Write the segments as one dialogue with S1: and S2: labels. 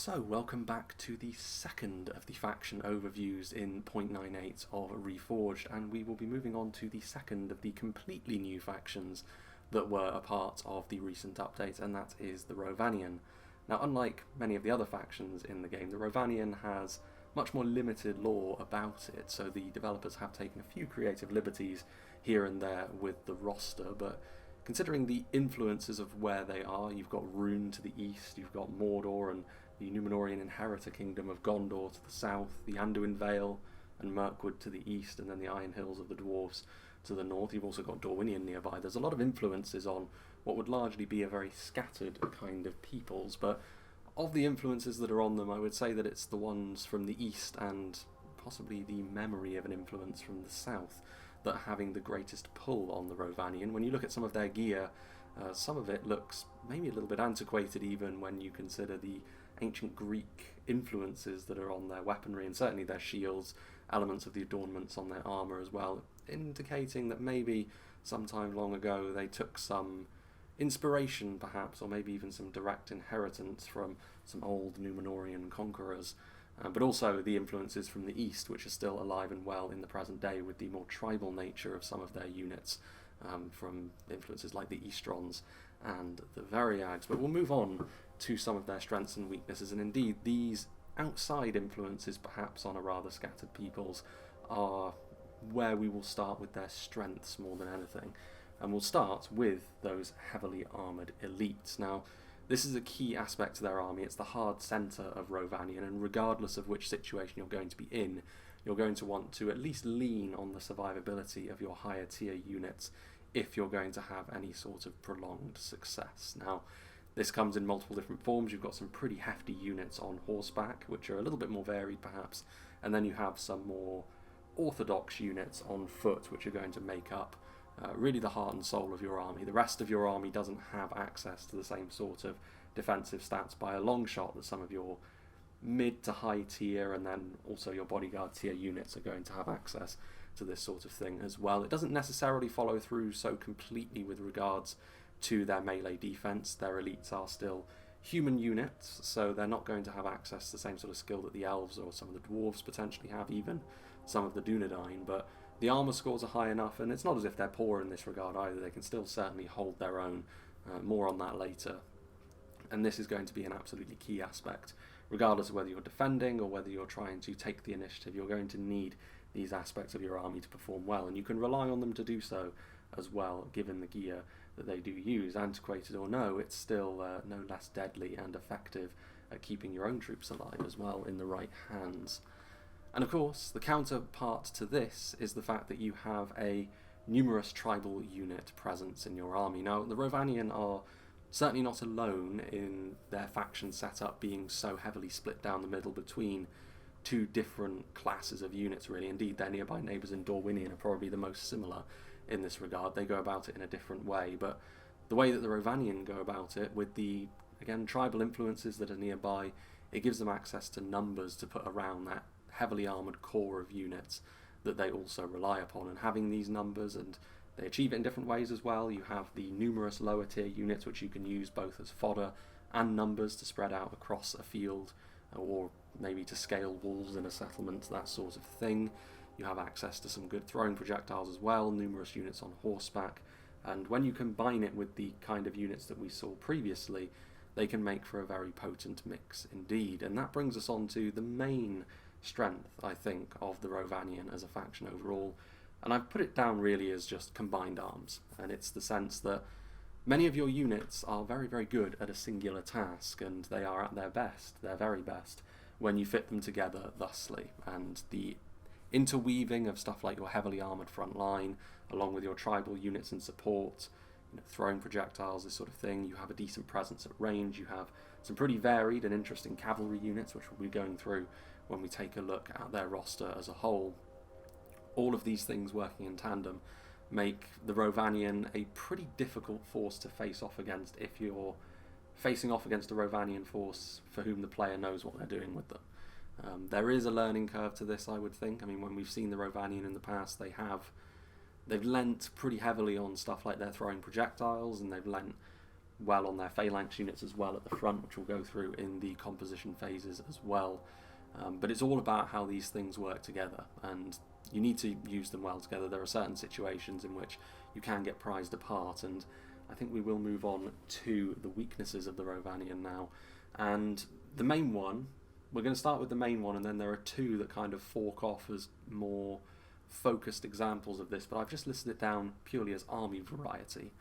S1: So, welcome back to the second of the faction overviews in 0.98 of Reforged, and we will be moving on to the second of the completely new factions that were a part of the recent update, and that is the Rhovanion. Now, unlike many of the other factions in the game, the Rhovanion has much more limited lore about it, so the developers have taken a few creative liberties here and there with the roster, but considering the influences of where they are, you've got Rhûn to the east, you've got Mordor and the Númenórean Inheritor Kingdom of Gondor to the south, the Anduin Vale and Mirkwood to the east, and then the Iron Hills of the Dwarves to the north. You've also got Rhovanion nearby. There's a lot of influences on what would largely be a very scattered kind of peoples, but of the influences that are on them, I would say that it's the ones from the east and possibly the memory of an influence from the south that are having the greatest pull on the Rhovanion. When you look at some of their gear, some of it looks maybe a little bit antiquated even when you consider the ancient Greek influences that are on their weaponry and certainly their shields, elements of the adornments on their armour as well, indicating that maybe sometime long ago they took some inspiration perhaps, or maybe even some direct inheritance from some old Númenórean conquerors, but also the influences from the east, which are still alive and well in the present day with the more tribal nature of some of their units, from influences like the Eastrons and the Variags. But we'll move on to some of their strengths and weaknesses, and indeed these outside influences perhaps on a rather scattered peoples are where we will start with their strengths more than anything. And we'll start with those heavily armoured elites. Now, this is a key aspect to their army. It's the hard centre of Rhovanion, and regardless of which situation you're going to be in, you're going to want to at least lean on the survivability of your higher tier units if you're going to have any sort of prolonged success. Now, this comes in multiple different forms. You've got some pretty hefty units on horseback, which are a little bit more varied perhaps, and then you have some more orthodox units on foot, which are going to make up really the heart and soul of your army. The rest of your army doesn't have access to the same sort of defensive stats by a long shot that some of your mid to high tier and then also your bodyguard tier units are going to have access to this sort of thing as well. It doesn't necessarily follow through so completely with regards to their melee defense. Their elites are still human units, so they're not going to have access to the same sort of skill that the elves or some of the dwarves potentially have, even some of the Dunedain, but the armour scores are high enough, and it's not as if they're poor in this regard either. They can still certainly hold their own. More on that later. And this is going to be an absolutely key aspect. Regardless of whether you're defending or whether you're trying to take the initiative, you're going to need these aspects of your army to perform well, and you can rely on them to do so as well, given the gear that they do use. Antiquated or no, it's still no less deadly and effective at keeping your own troops alive as well in the right hands. And of course, the counterpart to this is the fact that you have a numerous tribal unit presence in your army. Now, the Rhovanion are certainly not alone in their faction setup being so heavily split down the middle between two different classes of units, really. Indeed, their nearby neighbours in Rhovanion are probably the most similar in this regard. They go about it in a different way, but the way that the Rhovanion go about it, with the, again, tribal influences that are nearby, it gives them access to numbers to put around that heavily armoured core of units that they also rely upon, and having these numbers, and they achieve it in different ways as well. You have the numerous lower tier units which you can use both as fodder and numbers to spread out across a field, or maybe to scale walls in a settlement, that sort of thing. You have access to some good throwing projectiles as well, numerous units on horseback, and when you combine it with the kind of units that we saw previously, they can make for a very potent mix indeed. And that brings us on to the main strength, I think, of the Rhovanion as a faction overall, and I've put it down really as just combined arms, and it's the sense that many of your units are very, very good at a singular task, and they are at their best, their very best, when you fit them together thusly, and the interweaving of stuff like your heavily armoured front line, along with your tribal units in support, throwing projectiles, this sort of thing. You have a decent presence at range, you have some pretty varied and interesting cavalry units, which we'll be going through when we take a look at their roster as a whole. All of these things working in tandem make the Rhovanion a pretty difficult force to face off against if you're facing off against a Rhovanion force for whom the player knows what they're doing with them. There is a learning curve to this, I would think. I mean, when we've seen the Rhovanion in the past, they've lent pretty heavily on stuff like their throwing projectiles, and they've lent well on their phalanx units as well at the front, which we'll go through in the composition phases as well. But it's all about how these things work together, and you need to use them well together. There are certain situations in which you can get prized apart, and I think we will move on to the weaknesses of the Rhovanion now. And the main one, we're going to start with the main one, and then there are two that kind of fork off as more focused examples of this, but I've just listed it down purely as army variety.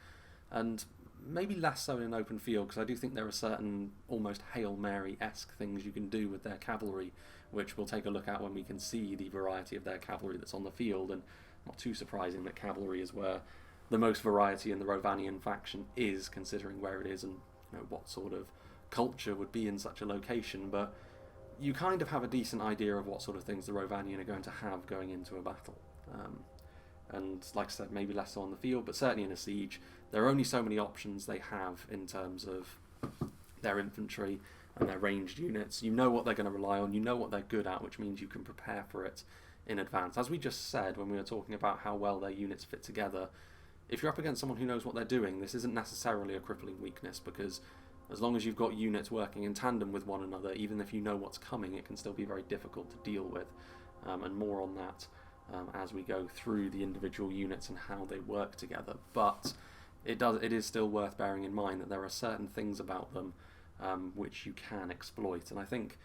S1: And maybe less so in an open field, because I do think there are certain almost Hail Mary-esque things you can do with their cavalry, which we'll take a look at when we can see the variety of their cavalry that's on the field. And not too surprising that cavalry is where the most variety in the Rhovanion faction is, considering where it is and what sort of culture would be in such a location. But you kind of have a decent idea of what sort of things the Rhovanion are going to have going into a battle. And like I said, maybe less so on the field, but certainly in a siege, there are only so many options they have in terms of their infantry and their ranged units. You know what they're going to rely on, you know what they're good at, which means you can prepare for it in advance. As we just said when we were talking about how well their units fit together, if you're up against someone who knows what they're doing, this isn't necessarily a crippling weakness, because as long as you've got units working in tandem with one another, even if you know what's coming, it can still be very difficult to deal with. And more on that as we go through the individual units and how they work together. But it is still worth bearing in mind that there are certain things about them which you can exploit. And I think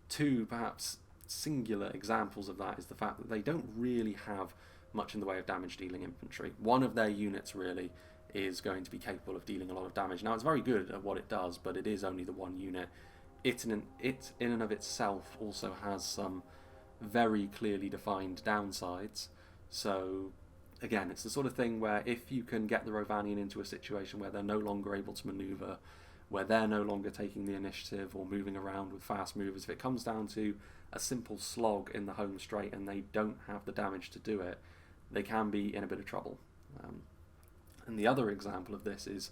S1: two perhaps singular examples of that is the fact that they don't really have much in the way of damage dealing infantry. One of their units really is going to be capable of dealing a lot of damage. Now, it's very good at what it does, but it is only the one unit. It in and of itself also has some very clearly defined downsides. So again, it's the sort of thing where if you can get the Rhovanion into a situation where they're no longer able to maneuver, where they're no longer taking the initiative or moving around with fast movers, if it comes down to a simple slog in the home straight and they don't have the damage to do it, they can be in a bit of trouble. And the other example of this is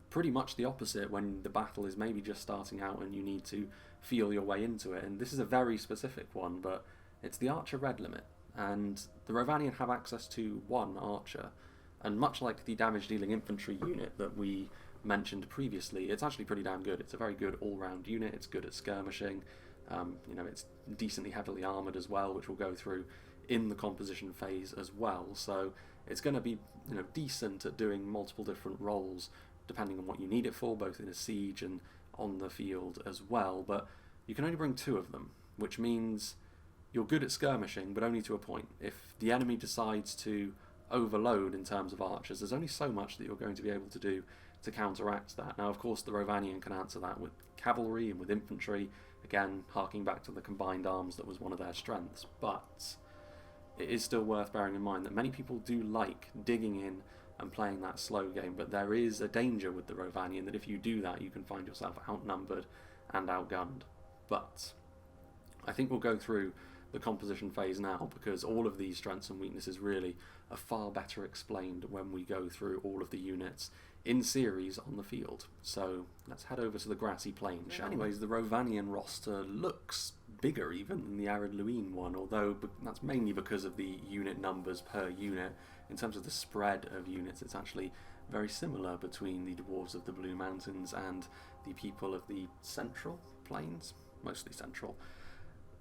S1: pretty much the opposite, when the battle is maybe just starting out and you need to feel your way into it. And this is a very specific one, but it's the Archer Red limit. And the Rhovanion have access to one Archer, and much like the damage dealing infantry unit that we mentioned previously, it's actually pretty damn good. It's a very good all-round unit. It's good at skirmishing. It's decently heavily armoured as well, which we'll go through in the composition phase as well. So it's going to be decent at doing multiple different roles depending on what you need it for, both in a siege and on the field as well. But you can only bring two of them, which means you're good at skirmishing, but only to a point. If the enemy decides to overload in terms of archers, there's only so much that you're going to be able to do to counteract that. Now, of course, the Rhovanion can answer that with cavalry and with infantry, again, harking back to the combined arms that was one of their strengths. But it is still worth bearing in mind that many people do like digging in and playing that slow game, but there is a danger with the Rhovanion that if you do that, you can find yourself outnumbered and outgunned. But I think we'll go through the composition phase now, because all of these strengths and weaknesses really are far better explained when we go through all of the units in series on the field. So let's head over to the grassy plain. Anyways, the Rhovanion roster looks bigger even than the Arid Luin one, although that's mainly because of the unit numbers per unit. In terms of the spread of units, it's actually very similar between the dwarves of the Blue Mountains and the people of the Central Plains, mostly Central.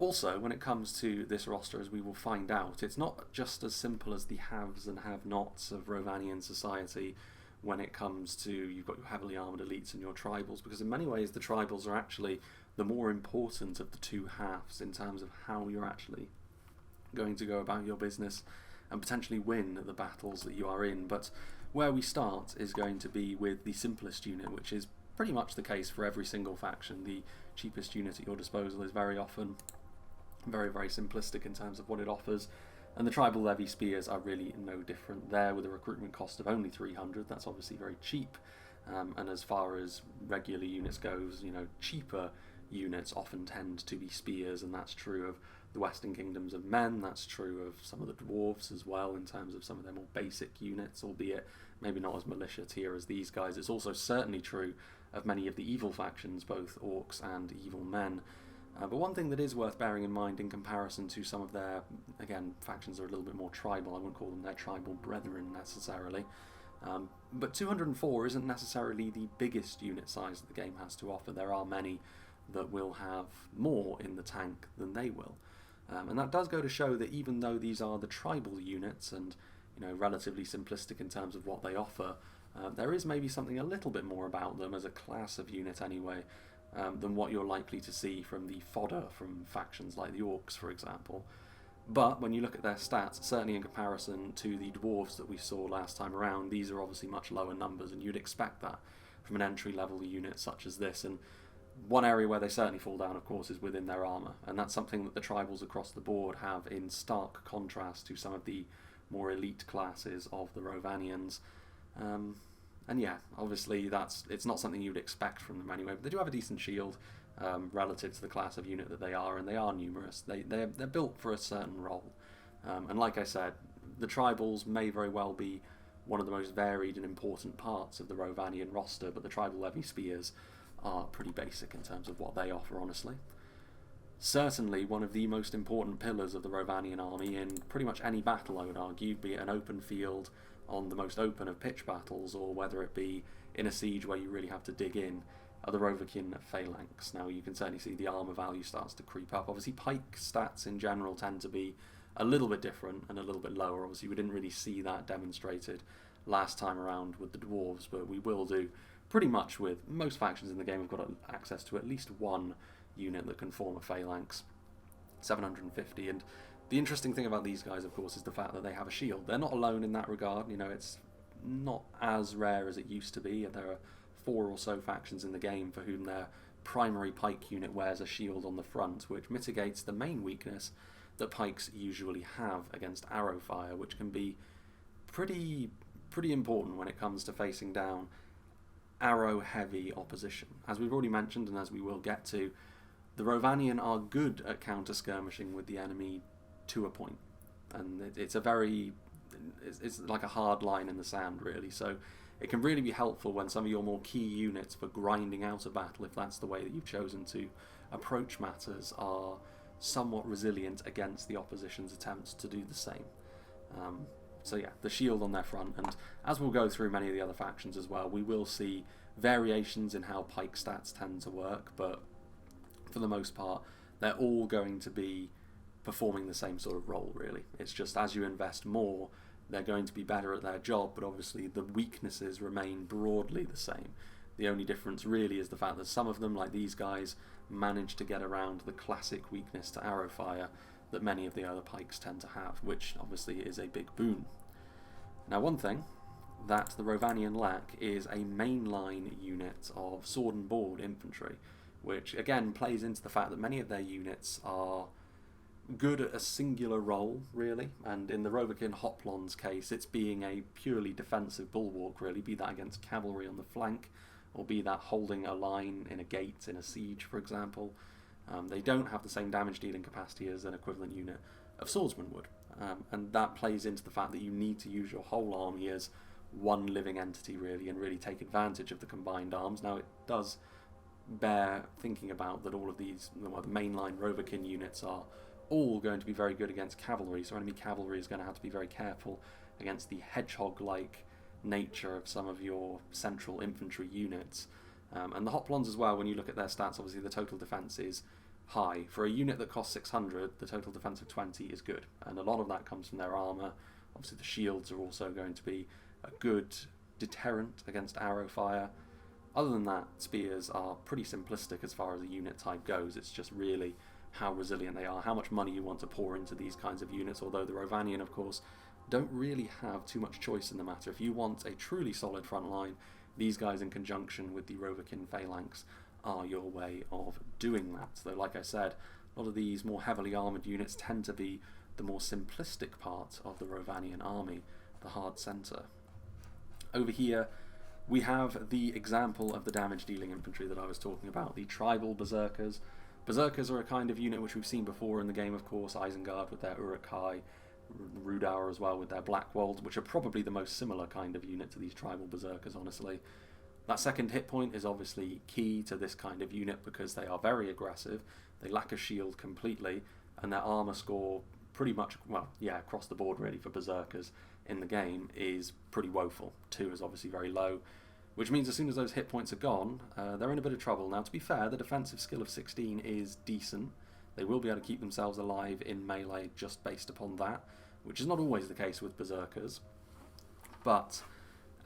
S1: Also, when it comes to this roster, as we will find out, it's not just as simple as the haves and have-nots of Rhovanion society when it comes to you've got your heavily armoured elites and your tribals, because in many ways the tribals are actually the more important of the two halves in terms of how you're actually going to go about your business and potentially win the battles that you are in. But where we start is going to be with the simplest unit, which is pretty much the case for every single faction. The cheapest unit at your disposal is very often very, very simplistic in terms of what it offers, and the tribal levy spears are really no different there, with a recruitment cost of only 300. That's obviously very cheap, and as far as regular units goes, cheaper units often tend to be spears, and that's true of the Western Kingdoms of men, that's true of some of the dwarves as well in terms of some of their more basic units, albeit maybe not as militia tier as these guys. It's also certainly true of many of the evil factions, both orcs and evil men. But one thing that is worth bearing in mind in comparison to some of their, again, factions are a little bit more tribal, I wouldn't call them their tribal brethren necessarily, But 204 isn't necessarily the biggest unit size that the game has to offer. There are many that will have more in the tank than they will. And that does go to show that even though these are the tribal units and relatively simplistic in terms of what they offer, there is maybe something a little bit more about them as a class of unit anyway, than what you're likely to see from the fodder from factions like the Orcs, for example. But when you look at their stats, certainly in comparison to the Dwarves that we saw last time around, these are obviously much lower numbers, and you'd expect that from an entry-level unit such as this. And one area where they certainly fall down, of course, is within their armour, and that's something that the tribals across the board have in stark contrast to some of the more elite classes of the Rhovanions. And yeah, obviously it's not something you'd expect from them anyway, but they do have a decent shield relative to the class of unit that they are, and they are numerous. They're built for a certain role. And like I said, the tribals may very well be one of the most varied and important parts of the Rhovanion roster, but the tribal levy spears are pretty basic in terms of what they offer, honestly. Certainly one of the most important pillars of the Rhovanion army in pretty much any battle, I would argue, be it an open field on the most open of pitch battles, or whether it be in a siege where you really have to dig in, are the Rhovakin phalanx. Now you can certainly see the armour value starts to creep up. Obviously pike stats in general tend to be a little bit different and a little bit lower. Obviously we didn't really see that demonstrated last time around with the Dwarves, but we will do pretty much with most factions in the game. We've got access to at least one unit that can form a phalanx, 750, and the interesting thing about these guys, of course, is the fact that they have a shield. They're not alone in that regard. It's not as rare as it used to be. There are 4 or so factions in the game for whom their primary pike unit wears a shield on the front, which mitigates the main weakness that pikes usually have against arrow fire, which can be pretty important when it comes to facing down arrow-heavy opposition. As we've already mentioned, and as we will get to, the Rhovanion are good at counter-skirmishing with the enemy to a point, and it's like a hard line in the sand, really. So it can really be helpful when some of your more key units for grinding out a battle, if that's the way that you've chosen to approach matters, are somewhat resilient against the opposition's attempts to do the same. So yeah, the shield on their front, and as we'll go through many of the other factions as well, we will see variations in how pike stats tend to work, but for the most part they're all going to be performing the same sort of role, really. It's just as you invest more, they're going to be better at their job, but obviously the weaknesses remain broadly the same. The only difference really is the fact that some of them, like these guys, manage to get around the classic weakness to arrow fire that many of the other pikes tend to have, which obviously is a big boon. Now, one thing that the Rhovanion lack is a mainline unit of sword and board infantry, which again plays into the fact that many of their units are good at a singular role, really, and in the Rhovakin Hoplon's case, it's being a purely defensive bulwark, really, be that against cavalry on the flank, or be that holding a line in a gate in a siege, for example. They don't have the same damage dealing capacity as an equivalent unit of swordsmen would, and that plays into the fact that you need to use your whole army as one living entity, really, and really take advantage of the combined arms. Now, it does bear thinking about that all of these, well, the mainline Rhovakin units are all going to be very good against cavalry, so enemy cavalry is going to have to be very careful against the hedgehog-like nature of some of your central infantry units. And the Hoplons as well, when you look at their stats, obviously the total defense is high. For a unit that costs 600, the total defense of 20 is good, and a lot of that comes from their armour. Obviously the shields are also going to be a good deterrent against arrow fire. Other than that, spears are pretty simplistic as far as the unit type goes. It's just really how resilient they are, how much money you want to pour into these kinds of units, although the Rhovanion, of course, don't really have too much choice in the matter. If you want a truly solid front line, these guys in conjunction with the Rhovakin phalanx are your way of doing that. Though, like I said, a lot of these more heavily armoured units tend to be the more simplistic part of the Rhovanion army, the hard centre. Over here, we have the example of the damage-dealing infantry that I was talking about, the tribal berserkers. Berserkers are a kind of unit which we've seen before in the game, of course, Isengard with their Uruk-hai, Rudauer as well with their Blackwolds, which are probably the most similar kind of unit to these tribal berserkers, honestly. That second hit point is obviously key to this kind of unit because they are very aggressive, they lack a shield completely, and their armour score pretty much, well, yeah, across the board really for berserkers in the game is pretty woeful. 2 is obviously very low, which means as soon as those hit points are gone, they're in a bit of trouble. Now, to be fair, the defensive skill of 16 is decent. They will be able to keep themselves alive in melee just based upon that, which is not always the case with Berserkers. But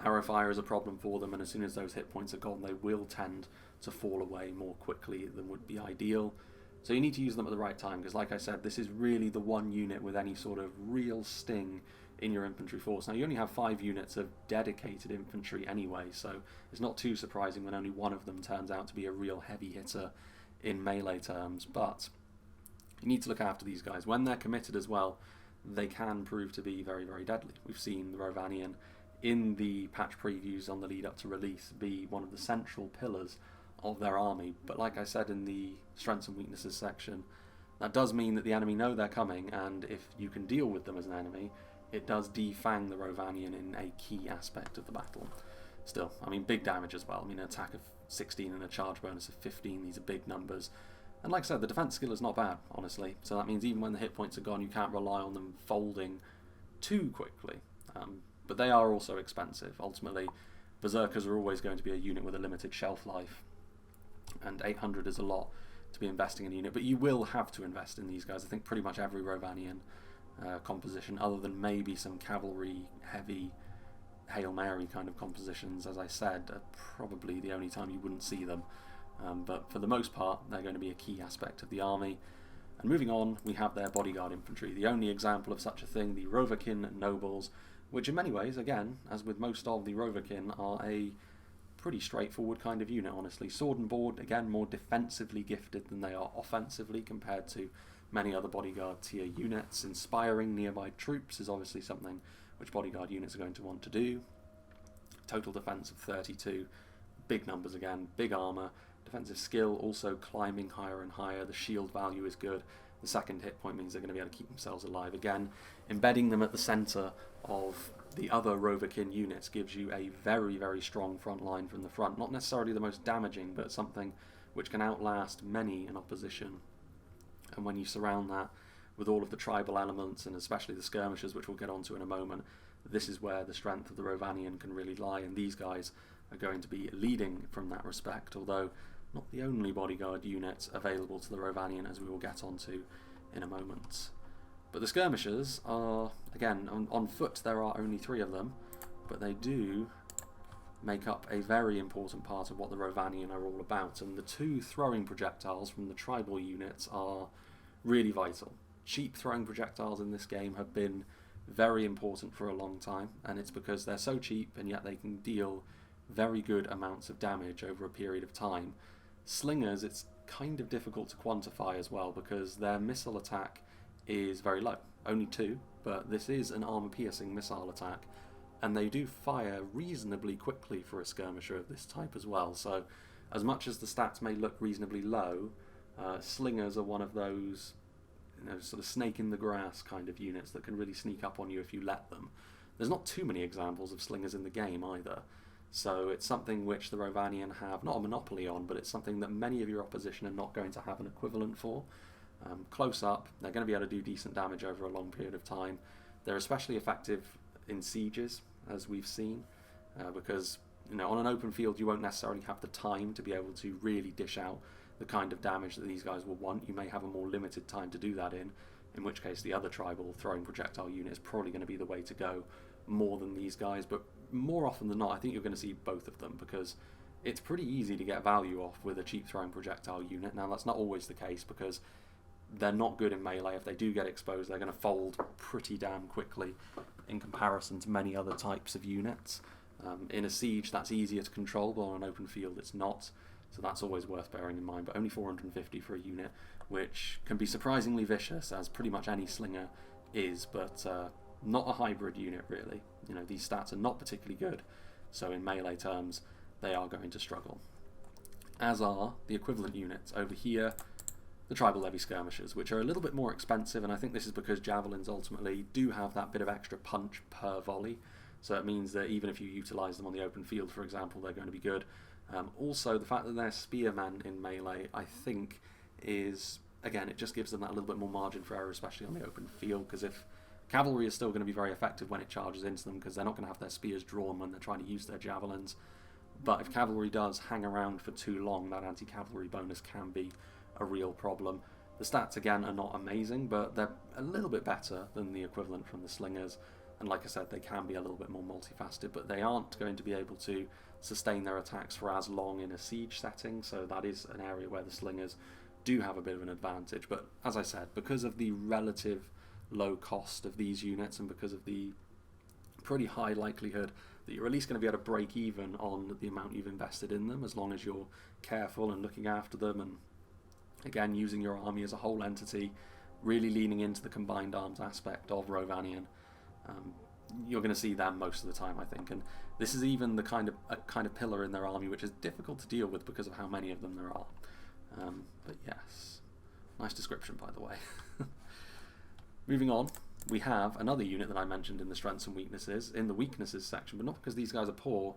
S1: arrow fire is a problem for them, and as soon as those hit points are gone, they will tend to fall away more quickly than would be ideal. So you need to use them at the right time, because like I said, this is really the one unit with any sort of real sting in your infantry force. Now, you only have 5 units of dedicated infantry anyway, so it's not too surprising when only one of them turns out to be a real heavy hitter in melee terms. But you need to look after these guys. When they're committed as well, they can prove to be very, very deadly. We've seen the Rhovanion in the patch previews on the lead up to release be one of the central pillars of their army. But like I said in the strengths and weaknesses section, that does mean that the enemy know they're coming, and if you can deal with them as an enemy, it does defang the Rhovanion in a key aspect of the battle. Still, I mean, big damage as well. I mean, an attack of 16 and a charge bonus of 15, these are big numbers. And like I said, the defense skill is not bad, honestly. So that means even when the hit points are gone, you can't rely on them folding too quickly. But they are also expensive. Ultimately, Berserkers are always going to be a unit with a limited shelf life, and 800 is a lot to be investing in a unit. But you will have to invest in these guys. I think pretty much every Rhovanion composition, other than maybe some cavalry heavy Hail Mary kind of compositions, as I said, are probably the only time you wouldn't see them. But for the most part, they're going to be a key aspect of the army. And moving on, we have their bodyguard infantry, the only example of such a thing, the Rhovakin nobles, which in many ways, again, as with most of the Rhovakin, are a pretty straightforward kind of unit, honestly. Sword and board, again, more defensively gifted than they are offensively compared to many other bodyguard tier units. Inspiring nearby troops is obviously something which bodyguard units are going to want to do. Total defense of 32, big numbers again, big armor. Defensive skill also climbing higher and higher. The shield value is good. The second hit point means they're going to be able to keep themselves alive. Again, embedding them at the centre of the other Rhovakin units gives you a very, very strong front line from the front. Not necessarily the most damaging, but something which can outlast many in opposition. And when you surround that with all of the tribal elements, and especially the skirmishers, which we'll get onto in a moment, this is where the strength of the Rhovanion can really lie, and these guys are going to be leading from that respect, although not the only bodyguard unit available to the Rhovanion, as we will get onto in a moment. But the skirmishers are, again, on foot there are only 3 of them, but they do make up a very important part of what the Rhovanion are all about, and the 2 throwing projectiles from the tribal units are really vital. Cheap throwing projectiles in this game have been very important for a long time, and it's because they're so cheap and yet they can deal very good amounts of damage over a period of time. Slingers, it's kind of difficult to quantify as well, because their missile attack is very low, only 2, but this is an armor-piercing missile attack, and they do fire reasonably quickly for a skirmisher of this type as well. So as much as the stats may look reasonably low, slingers are one of those, you know, sort of snake in the grass kind of units that can really sneak up on you if you let them. There's not too many examples of slingers in the game either. So it's something which the Rhovanion have not a monopoly on, but it's something that many of your opposition are not going to have an equivalent for. Close up, they're going to be able to do decent damage over a long period of time. They're especially effective in sieges, as we've seen, because on an open field you won't necessarily have the time to be able to really dish out the kind of damage that these guys will want. You may have a more limited time to do that in which case the other tribal throwing projectile unit is probably going to be the way to go more than these guys, but more often than not I think you're going to see both of them, because it's pretty easy to get value off with a cheap throwing projectile unit. Now that's not always the case, because they're not good in melee. If they do get exposed, they're going to fold pretty damn quickly in comparison to many other types of units. In a siege that's easier to control, but on an open field it's not, so that's always worth bearing in mind. But only 450 for a unit, which can be surprisingly vicious, as pretty much any slinger is, but not a hybrid unit really. These stats are not particularly good, so in melee terms they are going to struggle. As are the equivalent units over here, the tribal levy skirmishers, which are a little bit more expensive, and I think this is because javelins ultimately do have that bit of extra punch per volley, so it means that even if you utilise them on the open field, for example, they're going to be good. Also, the fact that they're spearmen in melee, I think, is, again, it just gives them that little bit more margin for error, especially on the open field, because if Cavalry is still going to be very effective when it charges into them because they're not going to have their spears drawn when they're trying to use their javelins. But if cavalry does hang around for too long, that anti-cavalry bonus can be a real problem. The stats, again, are not amazing, but they're a little bit better than the equivalent from the slingers. And like I said, they can be a little bit more multifaceted, but they aren't going to be able to sustain their attacks for as long in a siege setting, so that is an area where the slingers do have a bit of an advantage. But as I said, because of the relative low cost of these units and because of the pretty high likelihood that you're at least going to be able to break even on the amount you've invested in them, as long as you're careful and looking after them and, again, using your army as a whole entity, really leaning into the combined arms aspect of Rhovanion, you're going to see them most of the time, I think. And this is even a kind of pillar in their army which is difficult to deal with because of how many of them there are. But yes, nice description, by the way. Moving on, we have another unit that I mentioned in the strengths and weaknesses, in the weaknesses section, but not because these guys are poor.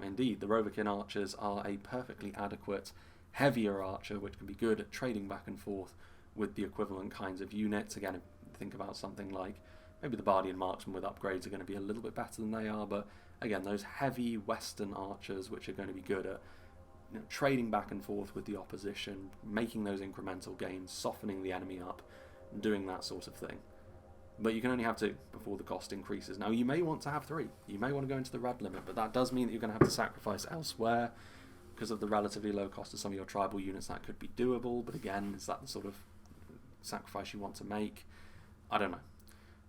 S1: Indeed, the Rhovanion archers are a perfectly adequate, heavier archer, which can be good at trading back and forth with the equivalent kinds of units. Again, think about something like maybe the Bardian marksmen with upgrades are going to be a little bit better than they are, but again, those heavy western archers which are going to be good at trading back and forth with the opposition, making those incremental gains, softening the enemy up, and doing that sort of thing. But you can only have 2 before the cost increases. Now, you may want to have 3. You may want to go into the red limit, but that does mean that you're going to have to sacrifice elsewhere. Because of the relatively low cost of some of your tribal units, that could be doable. But again, is that the sort of sacrifice you want to make? I don't know.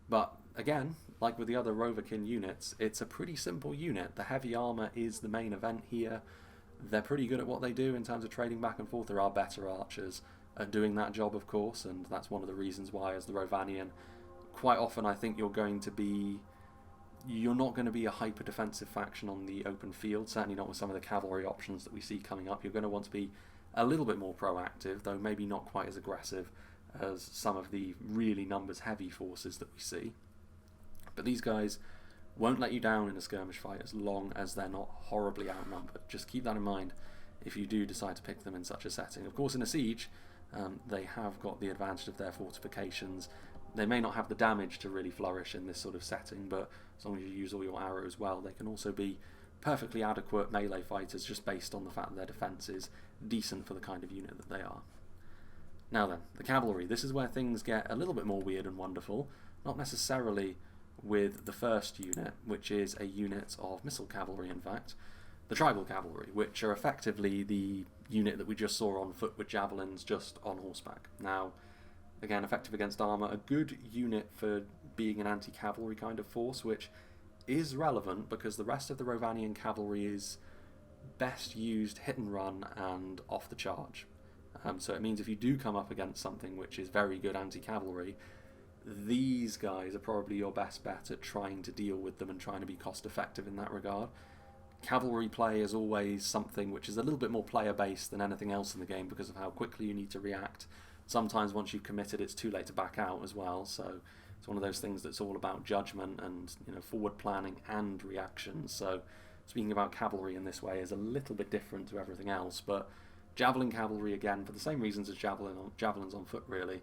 S1: But again, like with the other Rhovanion units, it's a pretty simple unit. The heavy armor is the main event here. They're pretty good at what they do in terms of trading back and forth. There are better archers at doing that job, of course, and that's one of the reasons why, as the Rhovanion, quite often I think you're not going to be a hyper-defensive faction on the open field, certainly not with some of the cavalry options that we see coming up. You're going to want to be a little bit more proactive, though maybe not quite as aggressive as some of the really numbers-heavy forces that we see. But these guys won't let you down in a skirmish fight as long as they're not horribly outnumbered. Just keep that in mind if you do decide to pick them in such a setting. Of course, in a siege, they have got the advantage of their fortifications. They may not have the damage to really flourish in this sort of setting, but as long as you use all your arrows well, they can also be perfectly adequate melee fighters just based on the fact that their defense is decent for the kind of unit that they are. Now then, the cavalry. This is where things get a little bit more weird and wonderful, not necessarily with the first unit, which is a unit of missile cavalry, in fact, the tribal cavalry, which are effectively the unit that we just saw on foot with javelins, just on horseback. Now, again, effective against armour, a good unit for being an anti-cavalry kind of force, which is relevant because the rest of the Rhovanion cavalry is best used hit and run and off the charge. So it means if you do come up against something which is very good anti-cavalry, these guys are probably your best bet at trying to deal with them and trying to be cost effective in that regard. Cavalry play is always something which is a little bit more player-based than anything else in the game because of how quickly you need to react. Sometimes once you've committed, it's too late to back out as well, so it's one of those things that's all about judgment and forward planning and reaction. So speaking about cavalry in this way is a little bit different to everything else, but javelin cavalry, again, for the same reasons as javelins on foot really,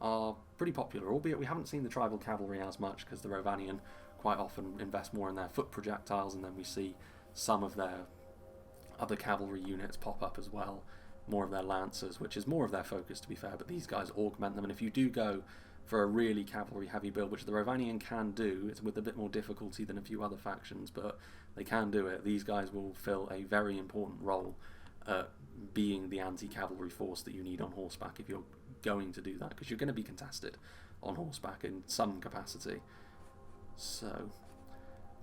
S1: are pretty popular, albeit we haven't seen the tribal cavalry as much because the Rhovanion quite often invest more in their foot projectiles, and then we see some of their other cavalry units pop up as well, more of their lancers, which is more of their focus to be fair, but these guys augment them. And if you do go for a really cavalry heavy build, which the Rhovanion can do, it's with a bit more difficulty than a few other factions, but they can do it, these guys will fill a very important role being the anti-cavalry force that you need on horseback if you're going to do that, because you're going to be contested on horseback in some capacity. So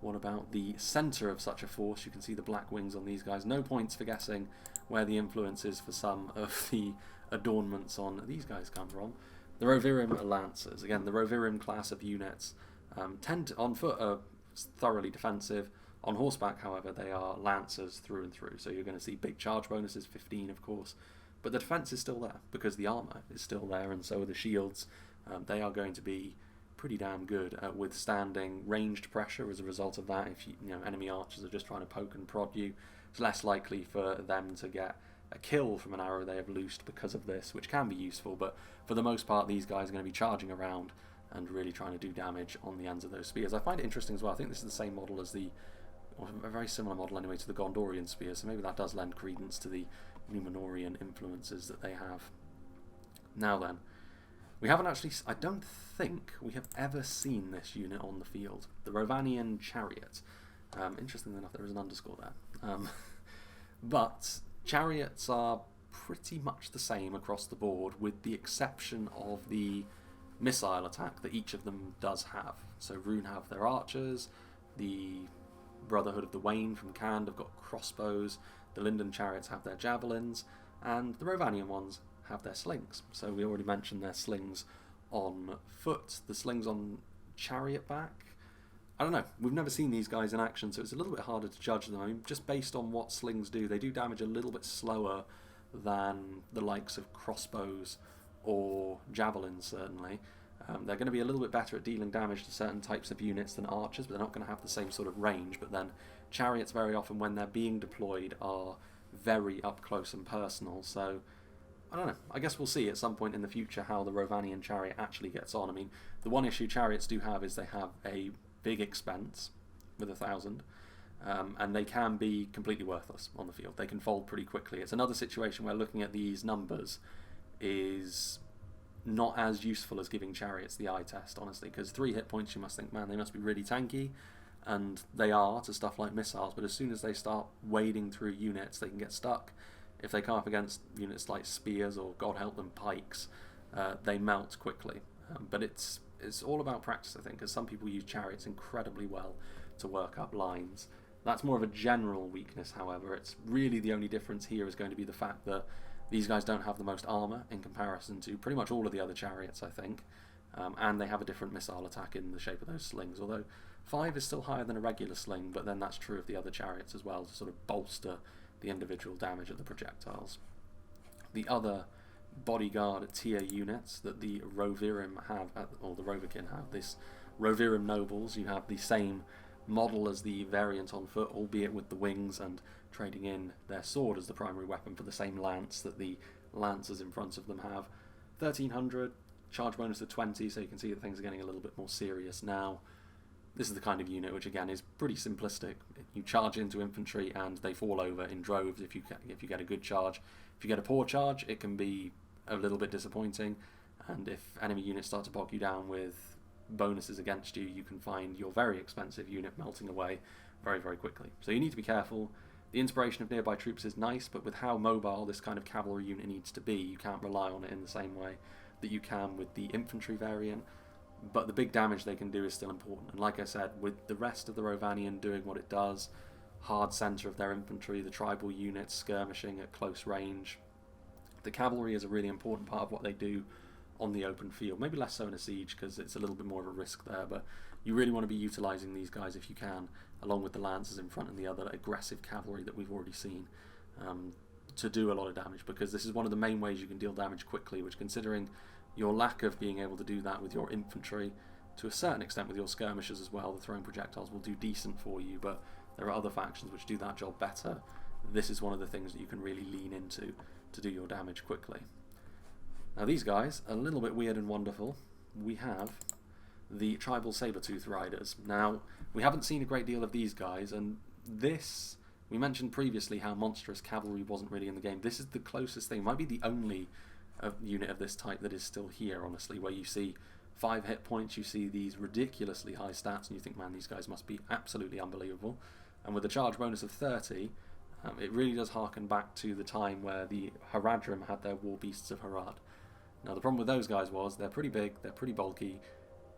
S1: what about the centre of such a force? You can see the black wings on these guys. No points for guessing where the influence is for some of the adornments on these guys come from. The Rhovanion are lancers. Again, the Rhovanion class of units on foot are thoroughly defensive. On horseback, however, they are lancers through and through. So you're going to see big charge bonuses, 15 of course, but the defense is still there because the armour is still there, and so are the shields. They are going to be pretty damn good at withstanding ranged pressure as a result of that. If enemy archers are just trying to poke and prod you, it's less likely for them to get a kill from an arrow they have loosed because of this, which can be useful, but for the most part these guys are going to be charging around and really trying to do damage on the ends of those spears. I find it interesting as well. I think this is the same model as or a very similar model anyway to the Gondorian spears, so maybe that does lend credence to the Numenorian influences that they have. Now then, we haven't actually, I don't think we have ever seen this unit on the field. The Rhovanion Chariot. Interestingly enough, there is an underscore there. But chariots are pretty much the same across the board, with the exception of the missile attack that each of them does have. So Rune have their archers, the Brotherhood of the Wain from Khand have got crossbows, the Linden chariots have their javelins, and the Rhovanion ones have their slings. So we already mentioned their slings on foot, the slings on chariot back. I don't know, we've never seen these guys in action, so it's a little bit harder to judge them. I mean, just based on what slings do, they do damage a little bit slower than the likes of crossbows or javelins, certainly. They're going to be a little bit better at dealing damage to certain types of units than archers, but they're not going to have the same sort of range. But then chariots very often, when they're being deployed, are very up close and personal. So I don't know, I guess we'll see at some point in the future how the Rhovanion chariot actually gets on. I mean, the one issue chariots do have is they have a big expense with 1,000, and they can be completely worthless on the field. They can fold pretty quickly. It's another situation where looking at these numbers is not as useful as giving chariots the eye test, honestly, because 3 hit points you must think, man, they must be really tanky, and they are to stuff like missiles, but as soon as they start wading through units, they can get stuck. If they come up against units like spears or, God help them, pikes, they melt quickly. But it's all about practice, I think, because some people use chariots incredibly well to work up lines. That's more of a general weakness, however. It's really the only difference here is going to be the fact that these guys don't have the most armour in comparison to pretty much all of the other chariots, I think. And they have a different missile attack in the shape of those slings, although 5 is still higher than a regular sling, but then that's true of the other chariots as well, to sort of bolster the individual damage of the projectiles. The other bodyguard tier units that the Rhovirim have, or the Rhovikin have, this Rhovirim nobles, you have the same model as the variant on foot, albeit with the wings and trading in their sword as the primary weapon for the same lance that the lancers in front of them have. 1300, charge bonus of 20, so you can see that things are getting a little bit more serious now. This is the kind of unit which, again, is pretty simplistic. You charge into infantry and they fall over in droves if you get a good charge. If you get a poor charge, it can be a little bit disappointing, and if enemy units start to bog you down with bonuses against you, you can find your very expensive unit melting away very, very quickly. So you need to be careful. The inspiration of nearby troops is nice, but with how mobile this kind of cavalry unit needs to be, you can't rely on it in the same way that you can with the infantry variant. But the big damage they can do is still important. And like I said, with the rest of the Rhovanion doing what it does, hard centre of their infantry, the tribal units skirmishing at close range, the cavalry is a really important part of what they do on the open field. Maybe less so in a siege because it's a little bit more of a risk there, but you really want to be utilising these guys if you can, along with the lancers in front and the other aggressive cavalry that we've already seen, to do a lot of damage, because this is one of the main ways you can deal damage quickly, which, considering your lack of being able to do that with your infantry, to a certain extent with your skirmishers as well, the throwing projectiles will do decent for you, but there are other factions which do that job better. This is one of the things that you can really lean into to do your damage quickly. Now these guys, a little bit weird and wonderful. We have the tribal saber-tooth riders. Now, we haven't seen a great deal of these guys, and this, we mentioned previously how monstrous cavalry wasn't really in the game. This is the closest thing, might be the only unit of this type that is still here, honestly, where you see 5 hit points, you see these ridiculously high stats, and you think, man, these guys must be absolutely unbelievable. And with a charge bonus of 30, it really does harken back to the time where the Haradrim had their war beasts of Harad. Now the problem with those guys was they're pretty big, they're pretty bulky,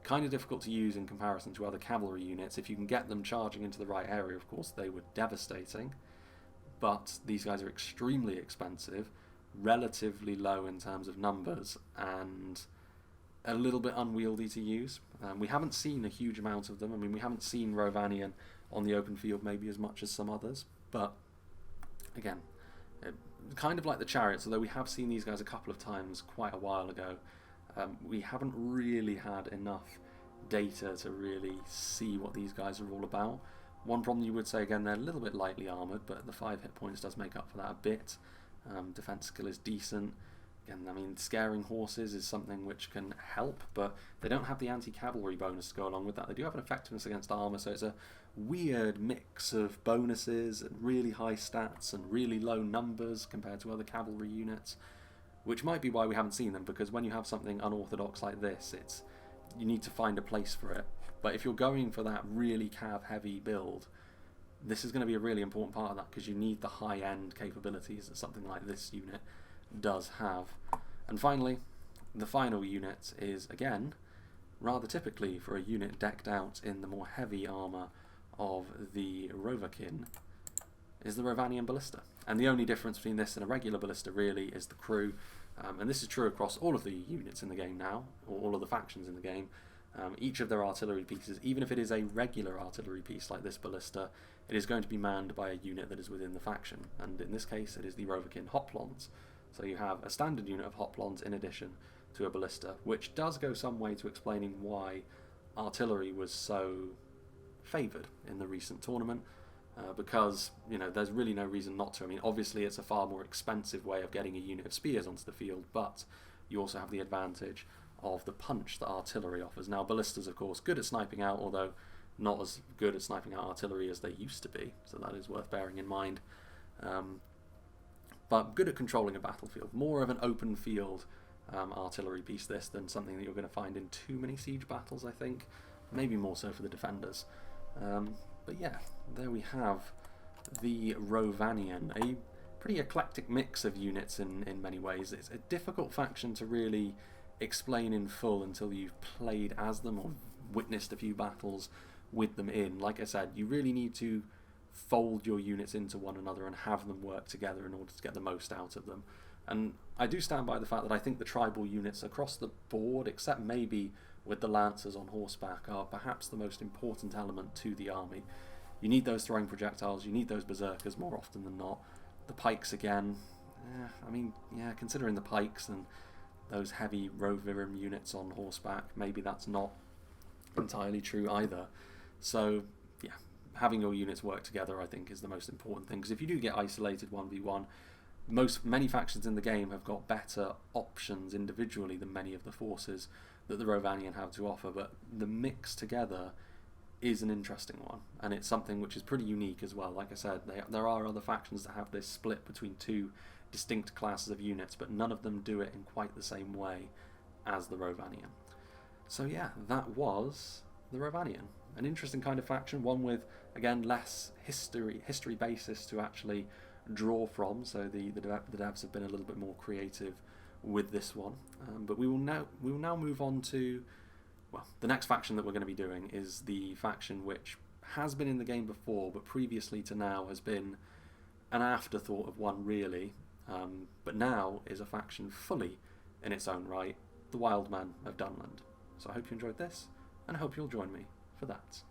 S1: kind of difficult to use in comparison to other cavalry units. If you can get them charging into the right area, of course, they were devastating, but these guys are extremely expensive, relatively low in terms of numbers, and a little bit unwieldy to use. We haven't seen a huge amount of them. I mean, we haven't seen Rhovanion on the open field maybe as much as some others, but again, kind of like the chariots, although we have seen these guys a couple of times quite a while ago, we haven't really had enough data to really see what these guys are all about. One problem you would say, again, they're a little bit lightly armoured, but the 5 hit points does make up for that a bit. Defense skill is decent. Again, I mean, scaring horses is something which can help, but they don't have the anti-cavalry bonus to go along with that. They do have an effectiveness against armour, so it's a weird mix of bonuses and really high stats and really low numbers compared to other cavalry units, which might be why we haven't seen them, because when you have something unorthodox like this, you need to find a place for it. But if you're going for that really cav-heavy build, this is going to be a really important part of that, because you need the high-end capabilities that something like this unit does have. And finally, the final unit is, again, rather typically for a unit decked out in the more heavy armour of the Rhovanion, is the Rhovanion Ballista. And the only difference between this and a regular ballista really is the crew, and this is true across all of the units in the game now, or all of the factions in the game. Each of their artillery pieces, even if it is a regular artillery piece like this ballista, it is going to be manned by a unit that is within the faction, and in this case it is the Rhovanion Hoplons. So you have a standard unit of Hoplons in addition to a ballista, which does go some way to explaining why artillery was so favoured in the recent tournament, because, you know, there's really no reason not to. I mean, obviously it's a far more expensive way of getting a unit of spears onto the field, but you also have the advantage of the punch that artillery offers. Now, ballistas, of course, good at sniping out, although not as good at sniping out artillery as they used to be, so that is worth bearing in mind. But good at controlling a battlefield. More of an open field artillery piece this than something that you're going to find in too many siege battles, I think. Maybe more so for the defenders. But yeah, there we have the Rhovanion, a pretty eclectic mix of units in many ways. It's a difficult faction to really explain in full until you've played as them or witnessed a few battles with them in. Like I said, you really need to fold your units into one another and have them work together in order to get the most out of them. And I do stand by the fact that I think the tribal units across the board, except maybe with the lancers on horseback, are perhaps the most important element to the army. You need those throwing projectiles, you need those berserkers more often than not. The pikes again, I mean, yeah, considering the pikes and those heavy Rhovanion units on horseback, maybe that's not entirely true either. So yeah, having your units work together, I think, is the most important thing, because if you do get isolated 1v1, many factions in the game have got better options individually than many of the forces that the Rhovanion have to offer, but the mix together is an interesting one, and it's something which is pretty unique as well. Like I said, there are other factions that have this split between two distinct classes of units, but none of them do it in quite the same way as the Rhovanion. So yeah, that was the Rhovanion. An interesting kind of faction, one with, again, less history basis to actually draw from, so the devs have been a little bit more creative with this one. But we will now move on to, well, the next faction that we're going to be doing is the faction which has been in the game before, but previously to now has been an afterthought of one, really, but now is a faction fully in its own right, the Wildmen of Dunland. So I hope you enjoyed this, and I hope you'll join me for that.